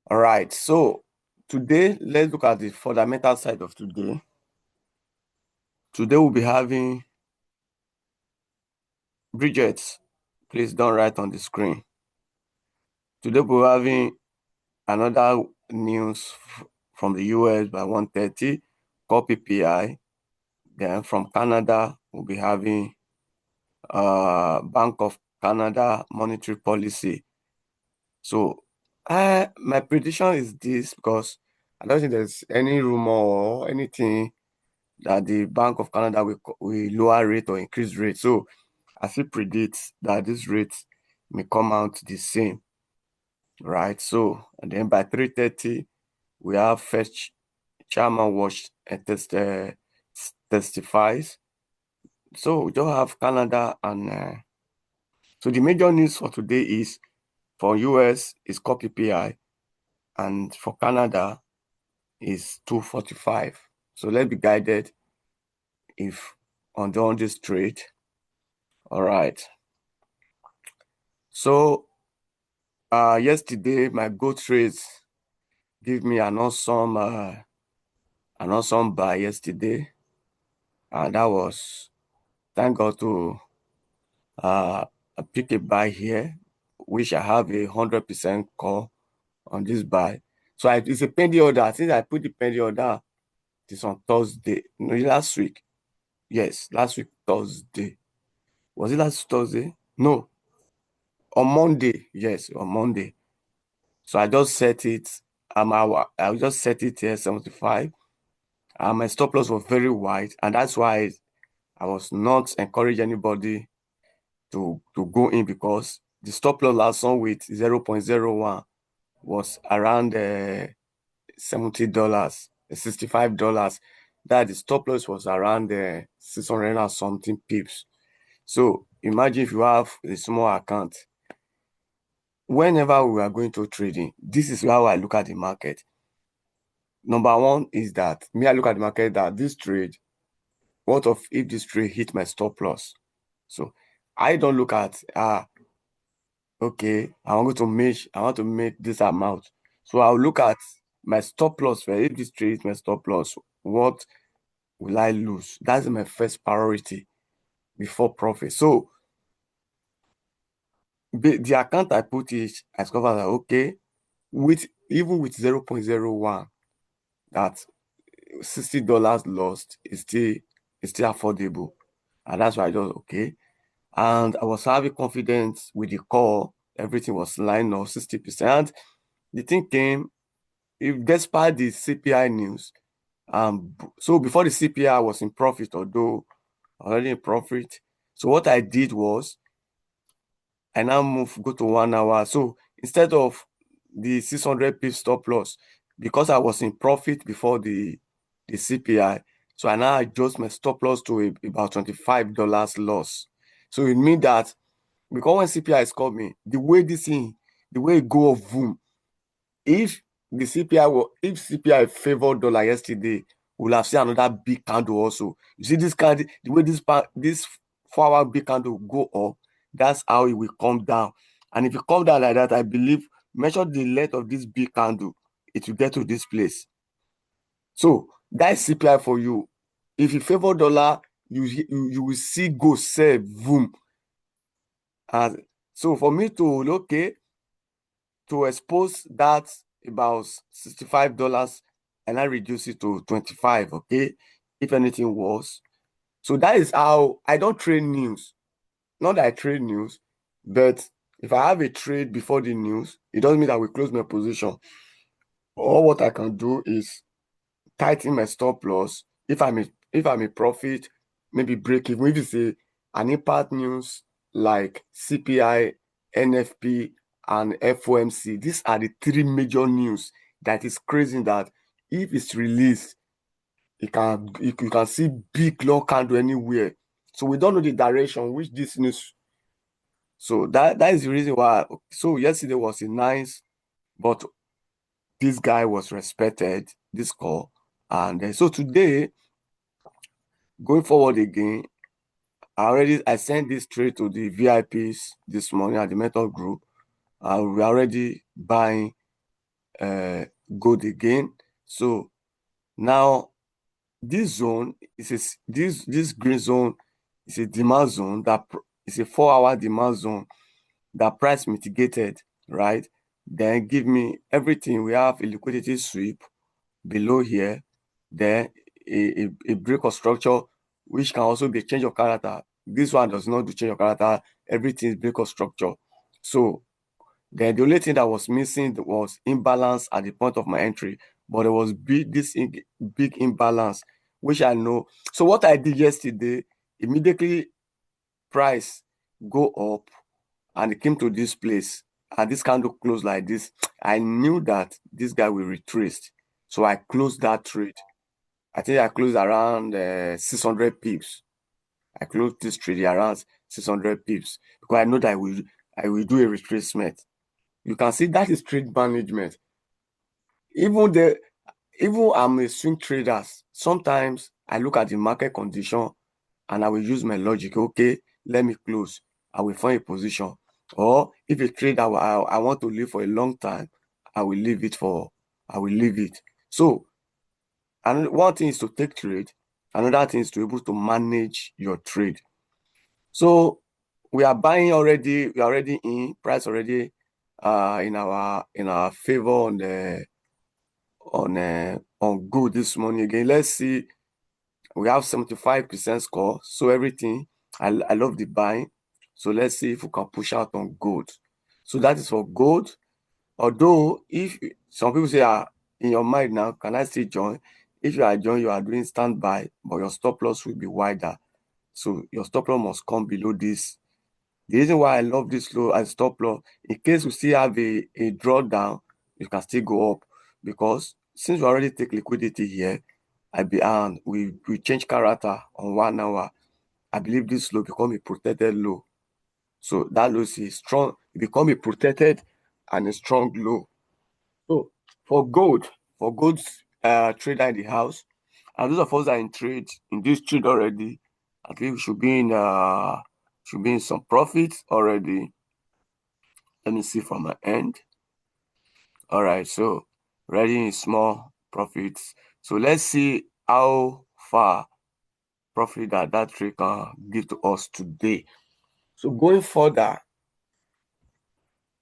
All right, so today let's look at the fundamental side of today. Today we'll be having Bridget. Please don't write on the screen. Today we'll be having another news from the US by 1:30 called PPI. Then from Canada we'll be having Bank of Canada monetary policy. So my prediction is this, because I don't think there's any rumor or anything that the Bank of Canada will lower rate or increase rate. So I still predict that this rate may come out the same, right? So, and then by 3:30, we have Fed Chairman Watch and testifies. So we don't have Canada and so the major news for today is for US is core PPI, and for Canada is 245. So let's be guided if on this trade. All right. So yesterday my gold trades give me an awesome buy yesterday, and that was, thank God, to pick a buy here, which I have 100% call on this buy. So it's a penny order. Since I put the penny order, it's on Thursday. No, last week. Yes, last week Thursday. Was it last Thursday? No, on Monday. Yes, on Monday. So I just set it. I just set it here 75. My stop loss was very wide, and that's why I was not encourage anybody to go in, because the stop loss last one with 0.01 was around $70, $65. That the stop loss was around 600 and something pips. So imagine if you have a small account. Whenever we are going to trading, this is how I look at the market. Number one is that I look at the market that this trade, what if this trade hit my stop loss? So I don't look at okay, I want to make this amount. So I'll look at my stop loss. Where if this trade hits my stop loss, what will I lose? That's my first priority before profit. So the account I put it, I discovered that okay, even with 0.01, that $60 lost is still affordable. And that's why I just okay. And I was having confidence with the call. Everything was lined up 60%. The thing came, if despite the CPI news, so before the CPI I was in profit, although already in profit. So what I did was I now go to 1 hour. So instead of the 600 pip stop loss, because I was in profit before the CPI, so I now adjust my stop loss to about $25 loss. So it means that because when CPI is coming, the way it go of boom, if CPI favored dollar yesterday, we'll have seen another big candle also. You see this candle, the way this 4-hour big candle go up, that's how it will come down. And if it come down like that, I believe, measure the length of this big candle, it will get to this place. So that's CPI for you. If you favor dollar, you will see go sell boom. And so for me to expose that about $65, and I reduce it to 25, okay, if anything was. So that is how I don't trade news. Not that I trade news, but if I have a trade before the news, it doesn't mean that we close my position. Or what I can do is tighten my stop loss. If I'm a profit, maybe break even. If it's an impact news like CPI, NFP, and FOMC, these are the three major news that is crazy that if it's released, you can see big long candle anywhere. So we don't know the direction which this news. So that is the reason why. So yesterday was a nice, but this guy was respected, this call. And so today, going forward again, I sent this trade to the VIPs this morning at the Method Group. We're already buying gold again. So now this zone is this green zone is a demand zone is a 4-hour demand zone that price mitigated, right? Then give me everything. We have a liquidity sweep below here, then a break of structure, which can also be a change of character. This one does not do change of character. Everything is break of structure. So then the only thing that was missing was imbalance at the point of my entry, but there was big imbalance, which I know. So what I did yesterday, immediately price go up and it came to this place and this candle closed like this. I knew that this guy will retrace. So I closed that trade. I think I closed around 600 pips. I closed this trade around 600 pips because I know that I will do a retracement. You can see that is trade management. Even the even I'm a swing trader, sometimes I look at the market condition and I will use my logic. Okay, let me close. I will find a position. Or if a trade I want to leave for a long time, I will leave it. So, and one thing is to take trade, another thing is to be able to manage your trade. So we are buying already, we are already in price already in our favor on gold this morning again. Let's see, we have 75% score, so everything. I love the buying. So let's see if we can push out on gold. So that is for gold. Although if some people say in your mind now, can I still join? If you are join, you are doing standby, but your stop loss will be wider. So your stop loss must come below this. The reason why I love this low as stop loss, in case we still have a drawdown, you can still go up, because since we already take liquidity here, we change character on 1 hour. I believe this low become a protected low. So that low is strong, it become a protected and a strong low. So for gold trader in the house, and those of us that are in this trade already, I think we should be in some profits already. Let me see from my end. All right, so already in small profits. So let's see how far profit that trade can give to us today. So going further,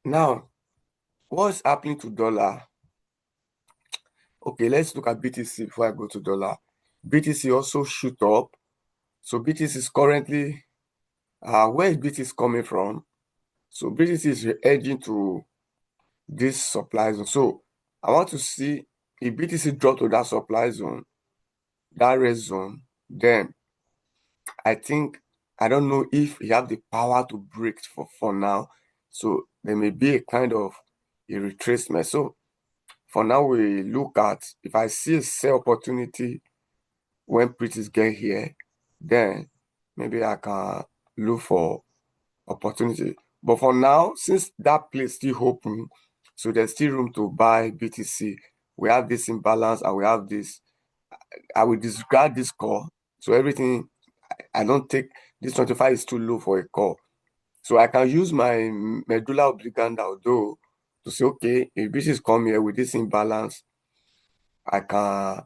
now what's happening to dollar? Okay, let's look at BTC before I go to dollar. BTC also shoot up. So BTC is currently where is BTC coming from? So BTC is edging to this supply zone. So I want to see if BTC drop to that supply zone, that red zone, then I think, I don't know if you have the power to break for now. So there may be a kind of a retracement. So for now, we look at, if I see a sell opportunity when pretties get here, then maybe I can look for opportunity. But for now, since that place still open, so there's still room to buy BTC. We have this imbalance and we have this. I will disregard this call. So everything, I don't take this 25 is too low for a call. So I can use my medulla oblongata, although, to say, okay, if this is come here with this imbalance, I can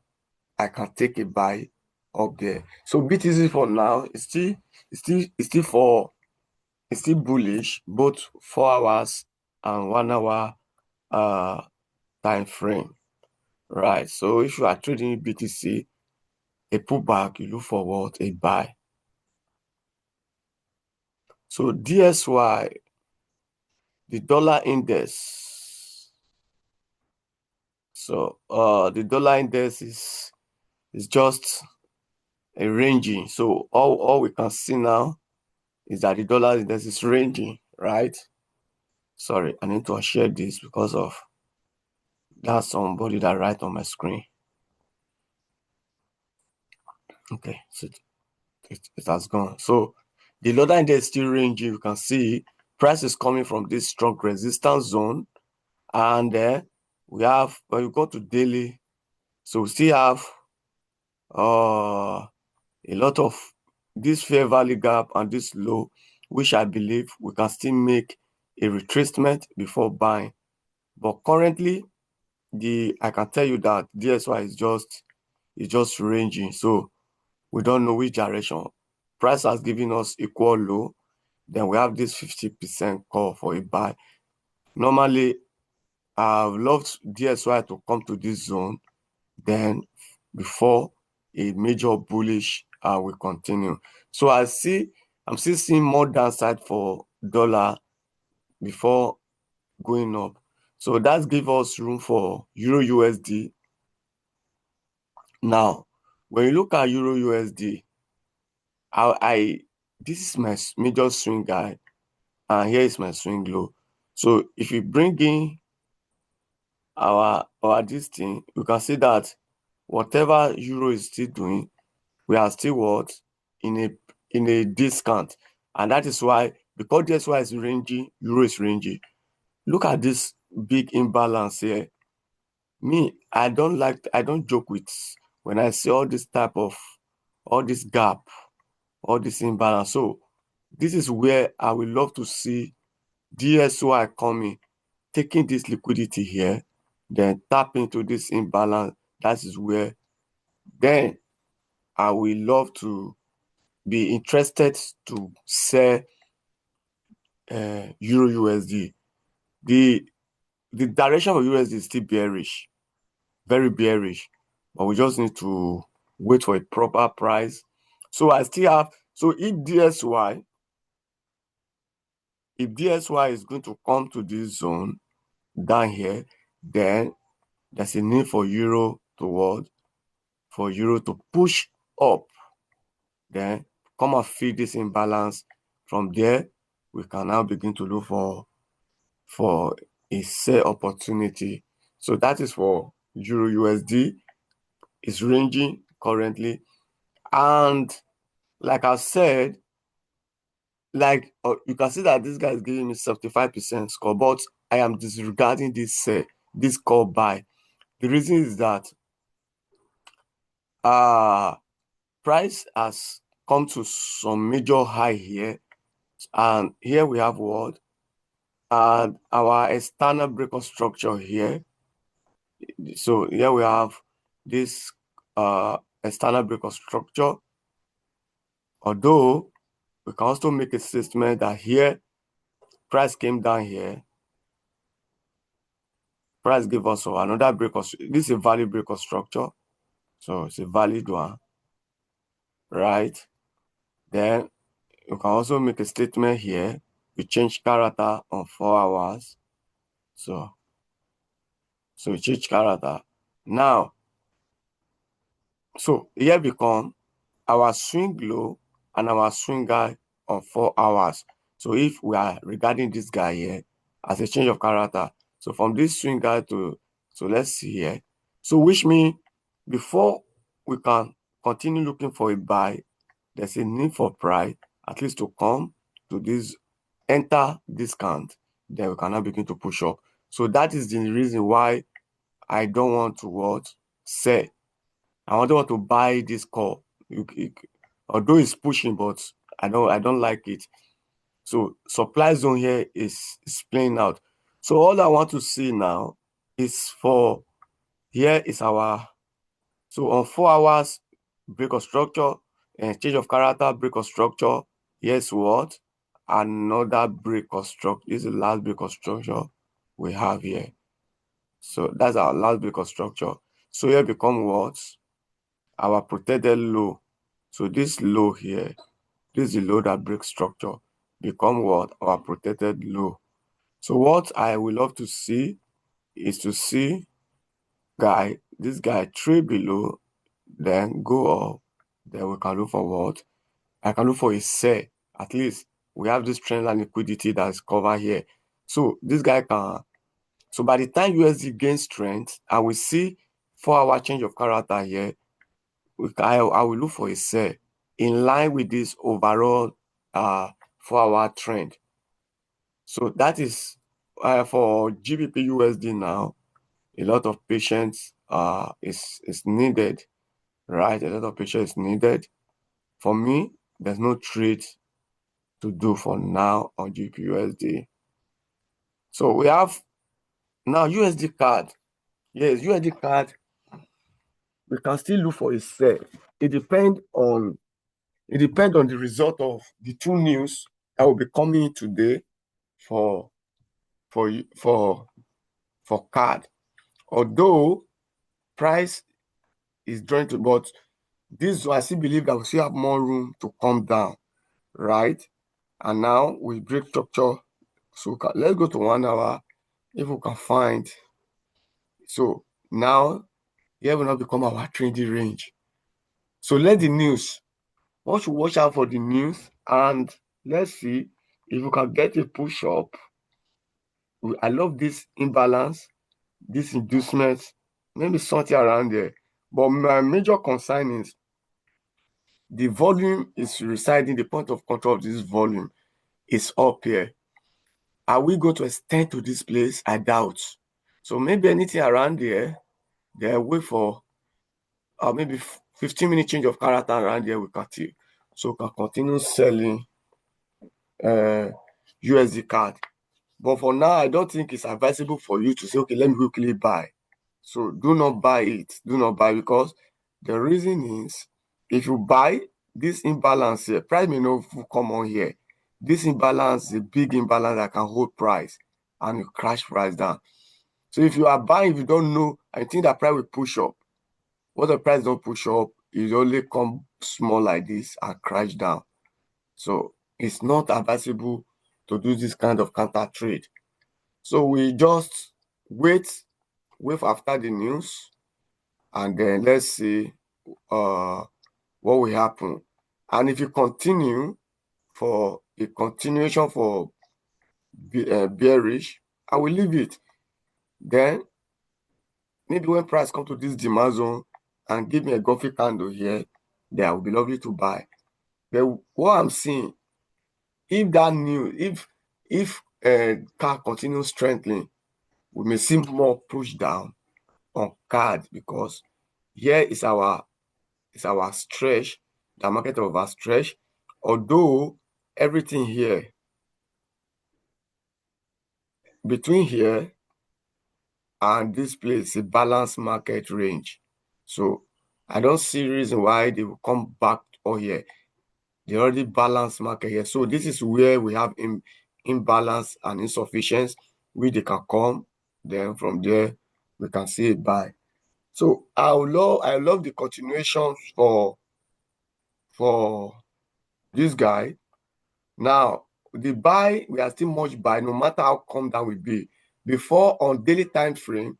take a buy up there. So BTC for now it's still bullish, both 4 hours and 1 hour time frame. Right. So if you are trading BTC, a pullback, you look for what? A buy. So DSY, the dollar index. So the dollar index is just a ranging. So all we can see now is that the dollar index is ranging, right? Sorry, I need to share this because of that somebody that write on my screen. Okay, so it has gone. So the dollar index is still ranging. You can see price is coming from this strong resistance zone, and we have, when you go to daily, so we still have a lot of this fair value gap and this low, which I believe we can still make a retracement before buying. But currently, I can tell you that DSY is just ranging. So we don't know which direction. Price has given us equal low. Then we have this 50% call for a buy. Normally, I've loved DSY to come to this zone, then before a major bullish will continue. So I'm still seeing more downside for dollar before going up. So that gives us room for Euro USD. Now, when you look at Euro USD, this is my major swing guy, and here is my swing low. So if you bring in our this thing, you can see that whatever euro is still doing, we are still what in a discount, and that is why, because DSY is ranging, euro is ranging. Look at this big imbalance here. Me, I don't joke with when I see all this gap, all this imbalance. So this is where I would love to see DSY coming, taking this liquidity here, then tap into this imbalance. That is where then I will love to be interested to sell Euro USD. The direction of USD is still bearish, very bearish, but we just need to wait for a proper price. So I still have, so if DSY is going to come to this zone down here, then there's a need for euro to push up, then come and feed this imbalance. From there, we can now begin to look for a sell opportunity. So that is for Euro USD. It's ranging currently, and like I said, you can see that this guy is giving me 75% score, but I am disregarding this call buy. The reason is that price has come to some major high here, and here we have what, and our external breakout structure here. So here we have this external breakout structure, although we can also make a statement that here price came down here, price gave us another breakout. This is a valid breakout structure, so it's a valid one, right? Then you can also make a statement here. We change character on 4 hours, so we change character now. So here become our swing low and our swing high on 4 hours. So if we are regarding this guy here as a change of character, so from this swing high so let's see here. So which means before we can continue looking for a buy, there's a need for price at least to come to this, enter discount, then we can now begin to push up. So that is the reason why I don't want to sell. I don't want to buy this call. Although it's pushing, but I don't like it. So supply zone here is playing out. So all I want to see now is here is our, so on 4 hours breakout structure and change of character breakout structure. Here's what, another breakout structure. This is the last breakout structure we have here. So that's our last breakout structure. So here become what, our protected low. So this low here, this is the low that breaks structure, become what, our protected low. So what I would love to see is to see this guy trade below, then go up, then we can look for what, I can look for a sell. At least we have this trend line liquidity that is covered here. So this guy can, so by the time USD gains strength, I will see 4 hour change of character here. I will look for a sell in line with this overall 4 hour trend. So that is for GBP USD now. A lot of patience is needed, right? A lot of patience is needed. For me, there's no trade to do for now on GBP USD. So we have now USD card. Yes, USD card, we can still look for a sell. It depends on the result of the two news that will be coming today for for for for card. Although price is drawing to, but this I still believe that we still have more room to come down, right? And now we break structure. So let's go to 1 hour if we can find. So now here will not become our trading range. So let the news. One should watch out for the news and let's see if we can get a push up. I love this imbalance, this inducement, maybe something around there. But my major concern is the volume is residing, the point of control of this volume is up here. Are we going to extend to this place? I doubt. So maybe anything around there, they wait for maybe 15-minute change of character around there, we can see. So we can continue selling USD card. But for now, I don't think it's advisable for you to say, okay, let me quickly buy. So do not buy it. Do not buy, because the reason is if you buy this imbalance here, price may not come on here. This imbalance is a big imbalance that can hold price and you crash price down. So if you are buying, if you don't know, I think that price will push up. What the price don't push up, it only come small like this and crash down. So it's not advisable to do this kind of counter trade. So we just wait after the news, and then let's see what will happen. And if you continue for a continuation for bearish, I will leave it. Then maybe when price come to this demand zone and give me a gothic candle here, then I will be lovely to buy. But what I'm seeing, if that news, if CAD continues strengthening, we may see more push down on CAD, because here is our stretch, the market of our stretch. Although everything here, between here and this place, a balanced market range. So I don't see reason why they will come back or here. They already balanced market here. So this is where we have imbalance and insufficiency, which they can come. Then from there, we can see it buy. So I love the continuation for this guy. Now, the buy, we are still much buy, no matter how come down will be. Before, on daily time frame,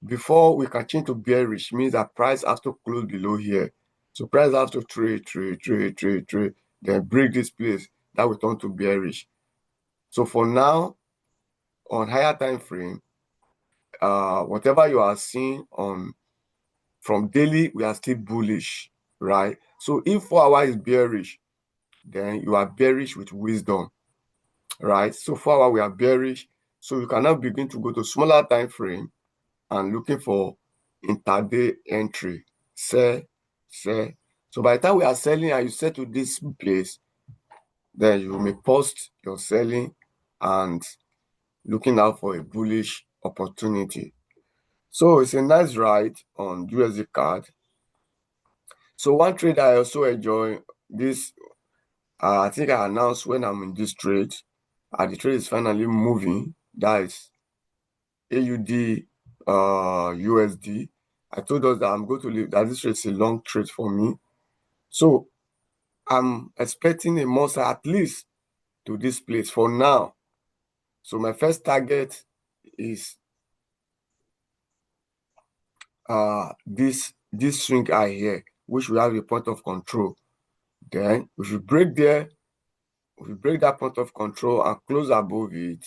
before we can change to bearish, means that price has to close below here. So price has to trade, then break this place, that will turn to bearish. So for now, on higher time frame, whatever you are seeing on from daily, we are still bullish, right? So if 4 hours is bearish, then you are bearish with wisdom, right? So 4 hours we are bearish. So you can now begin to go to smaller time frame and looking for intraday entry. Sell. So by the time we are selling and you sell to this place, then you may post your selling and looking out for a bullish opportunity. So it's a nice ride on USD card. So one trade I also enjoy this, I think I announced when I'm in this trade, the trade is finally moving. That is AUD USD. I told us that I'm going to leave, that this trade is a long trade for me. So I'm expecting a monster at least to this place for now. So my first target is this swing high here, which will have a point of control. Then if we break there, if we break that point of control and close above it,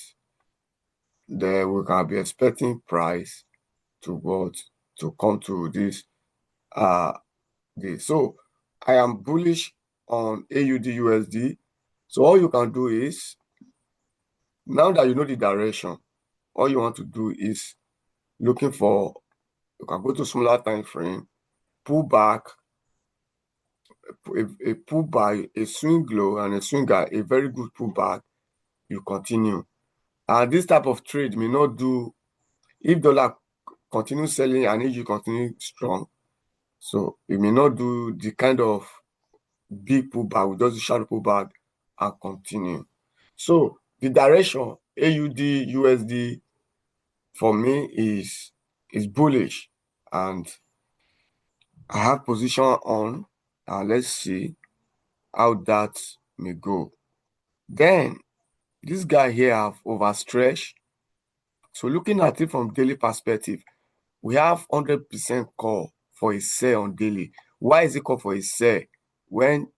then we can be expecting price to what, to come to this So I am bullish on AUD USD. So all you can do is, now that you know the direction, all you want to do is looking for, you can go to smaller time frame, pull back, a pullback, a swing low and a swing high, a very good pullback, you continue. And this type of trade may not do, if dollar continue selling and AUD continue strong. So we may not do the kind of big pullback, we just do shallow pullback and continue. So the direction AUD USD for me is bullish, and I have position on. Let's see how that may go. Then this guy here have overstretched. So looking at it from daily perspective, we have 100% call for a sell on daily. Why is it called for a sell? When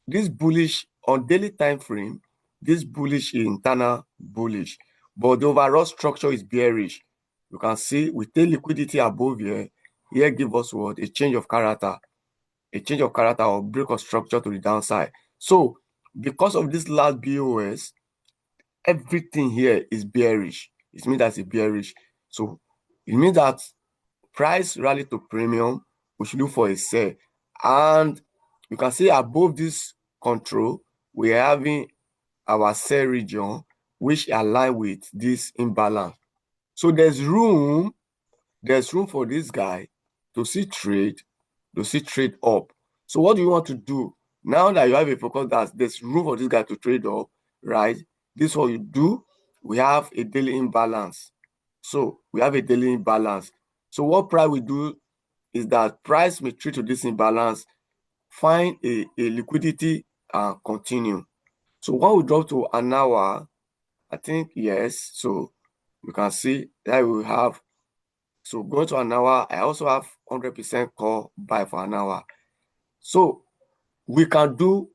this bullish on daily time frame, this bullish is internal bullish, but the overall structure is bearish. You can see we take liquidity above here. Here give us what? A change of character. A change of character or break of structure to the downside. So because of this last BOS, everything here is bearish. It means that's a bearish. So it means that price rally to premium, we should look for a sell. And you can see above this control, we're having our sell region, which align with this imbalance. So there's room for this guy to see trade up. So what do you want to do? Now that you have a focus that there's room for this guy to trade up, right? This is what you do. We have a daily imbalance. So we have a daily imbalance. So what price will do is that price may trade to this imbalance, find a liquidity and continue. So when we drop to an hour, I think yes. So you can see that we have. So going to an hour, I also have 100% call buy for an hour. So we can do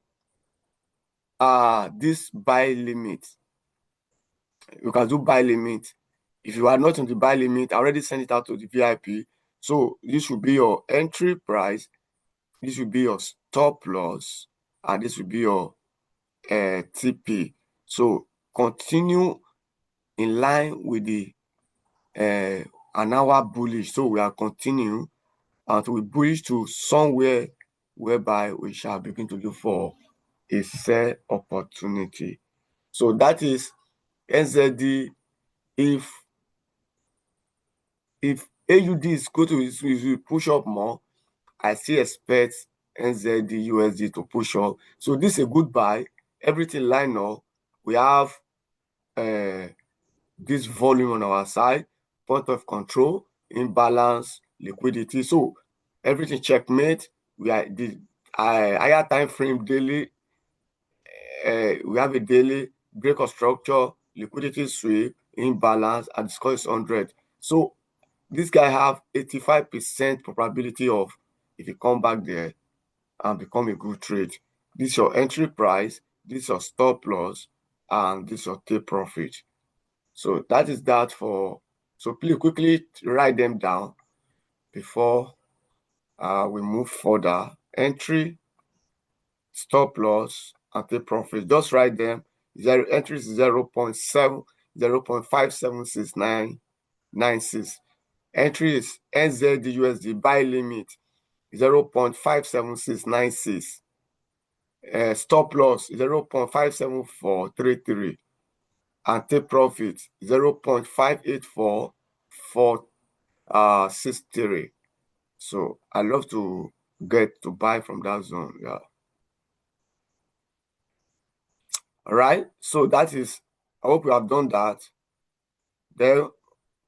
this buy limit. You can do buy limit. If you are not on the buy limit, I already sent it out to the VIP. So this will be your entry price. This will be your stop loss, and this will be your TP. So continue in line with the an hour bullish. So we are continuing and we bullish to somewhere whereby we shall begin to look for a sell opportunity. So that is NZD. If AUD is going to push up more, I still expect NZD USD to push up. So this is a good buy. Everything line up. We have this volume on our side, point of control, imbalance, liquidity. So everything checkmate. We are the higher time frame daily. We have a daily break of structure, liquidity sweep, imbalance, and the score is 100. So this guy have 85% probability of, if you come back there and become a good trade. This is your entry price, this is your stop loss, and this is your take profit. So that is that for. So please quickly write them down before we move further. Entry, stop loss, and take profit. Just write them. Entry is 0.7, 0.576996. Entry is NZD USD buy limit 0.57696. Stop loss 0.57433. And take profit 0.584463. So I love to get to buy from that zone. Yeah. All right. So that is, I hope you have done that. Then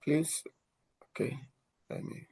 please, okay, let me.